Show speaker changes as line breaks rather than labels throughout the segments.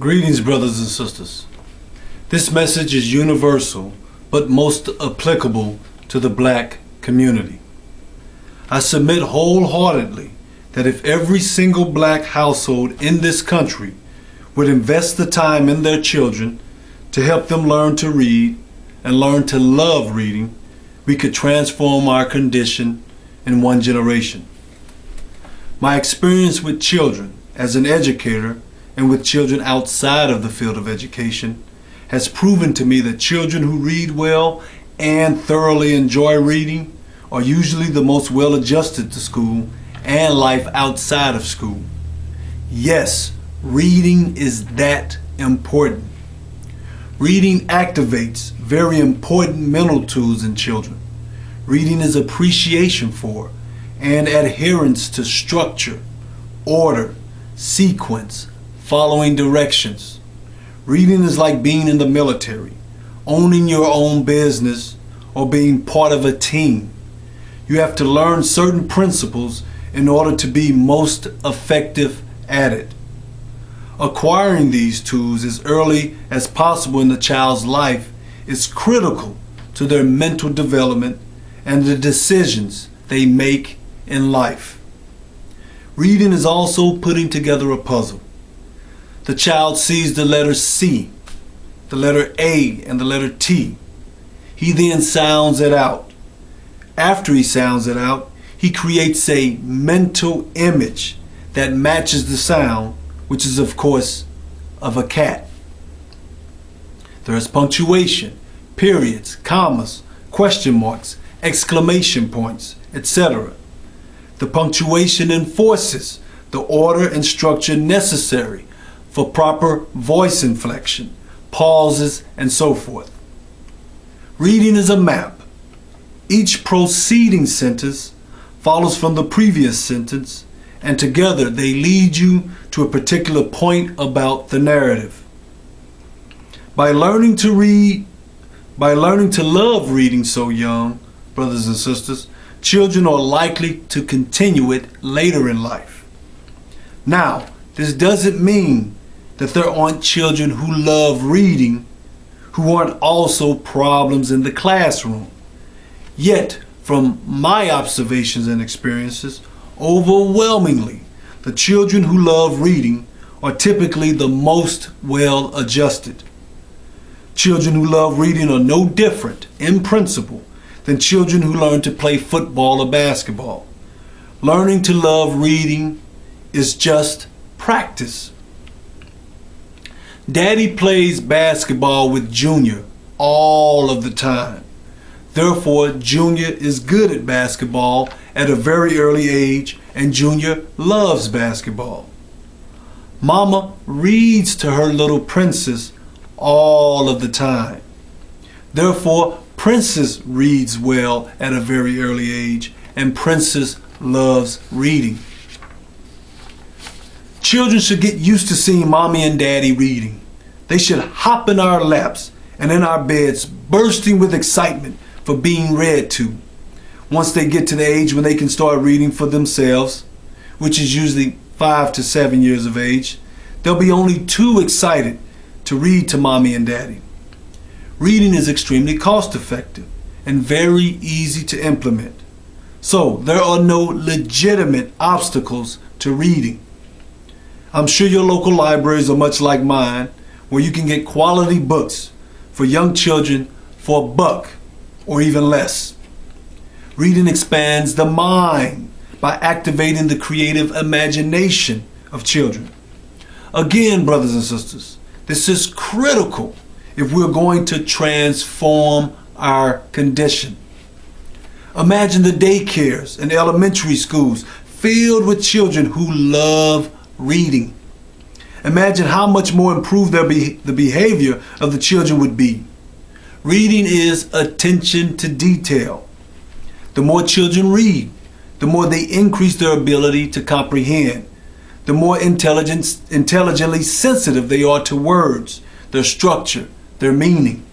Greetings, brothers and sisters. This message is universal, but most applicable to the black community. I submit wholeheartedly that if every single black household in this country would invest the time in their children to help them learn to read and learn to love reading, we could transform our condition in one generation. My experience with children as an educator and with children outside of the field of education has proven to me that children who read well and thoroughly enjoy reading are usually the most well-adjusted to school and life outside of school. Yes, reading is that important. Reading activates very important mental tools in children. Reading is appreciation for and adherence to structure, order, sequence, following directions. Reading is like being in the military, owning your own business, or being part of a team. You have to learn certain principles in order to be most effective at it. Acquiring these tools as early as possible in the child's life is critical to their mental development and the decisions they make in life. Reading is also putting together a puzzle. The child sees the letter C, the letter A, and the letter T. He then sounds it out. After he sounds it out, he creates a mental image that matches the sound, which is of course of a cat. There is punctuation, periods, commas, question marks, exclamation points, etc. The punctuation enforces the order and structure necessary for proper voice inflection, pauses, and so forth. Reading is a map. Each preceding sentence follows from the previous sentence, and together they lead you to a particular point about the narrative. By learning to love reading so young, brothers and sisters, children are likely to continue it later in life. Now, this doesn't mean that there aren't children who love reading who aren't also problems in the classroom. Yet, from my observations and experiences, overwhelmingly, the children who love reading are typically the most well-adjusted. Children who love reading are no different, in principle, than children who learn to play football or basketball. Learning to love reading is just practice. Daddy plays basketball with Junior all of the time. Therefore, Junior is good at basketball at a very early age, and Junior loves basketball. Mama reads to her little princess all of the time. Therefore, Princess reads well at a very early age, and Princess loves reading. Children should get used to seeing mommy and daddy reading. They should hop in our laps and in our beds, bursting with excitement for being read to. Once they get to the age when they can start reading for themselves, which is usually 5 to 7 years of age, they'll be only too excited to read to mommy and daddy. Reading is extremely cost effective and very easy to implement. So there are no legitimate obstacles to reading. I'm sure your local libraries are much like mine, where you can get quality books for young children for $1 or even less. Reading expands the mind by activating the creative imagination of children. Again, brothers and sisters, this is critical if we're going to transform our condition. Imagine the daycares and elementary schools filled with children who love reading. Imagine how much more improved the behavior of the children would be. Reading is attention to detail. The more children read, the more they increase their ability to comprehend, the more intelligently sensitive they are to words, their structure, their meaning.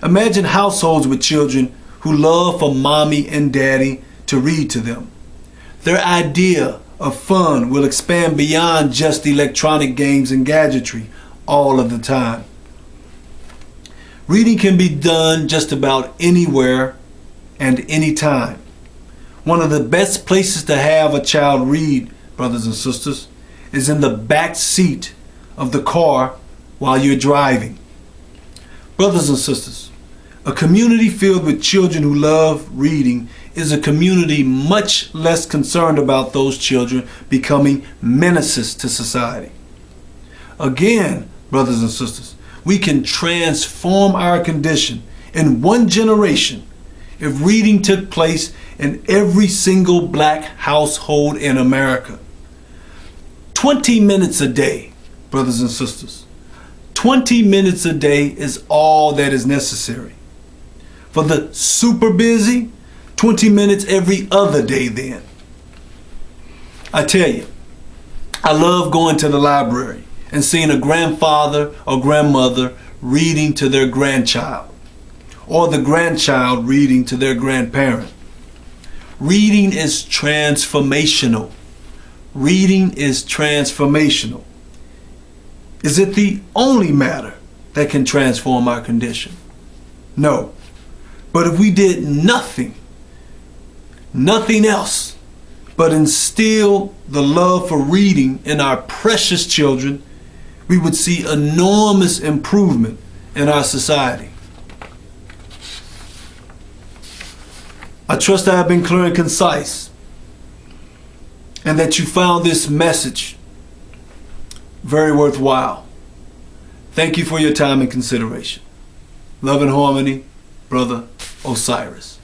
Imagine households with children who love for mommy and daddy to read to them. Their idea of fun will expand beyond just electronic games and gadgetry all of the time. Reading can be done just about anywhere and anytime. One of the best places to have a child read, brothers and sisters, is in the back seat of the car while you're driving. Brothers and sisters, a community filled with children who love reading is a community much less concerned about those children becoming menaces to society. Again, brothers and sisters, we can transform our condition in one generation if reading took place in every single black household in America. 20 minutes a day, brothers and sisters. 20 minutes a day is all that is necessary. For the super busy, 20 minutes every other day then. I tell you, I love going to the library and seeing a grandfather or grandmother reading to their grandchild, or the grandchild reading to their grandparent. Reading is transformational. Reading is transformational. Is it the only matter that can transform our condition? No. But if we did nothing else but instill the love for reading in our precious children, we would see enormous improvement in our society. I trust I have been clear and concise, and that you found this message very worthwhile. Thank you for your time and consideration. Love and harmony, Brother Osiris.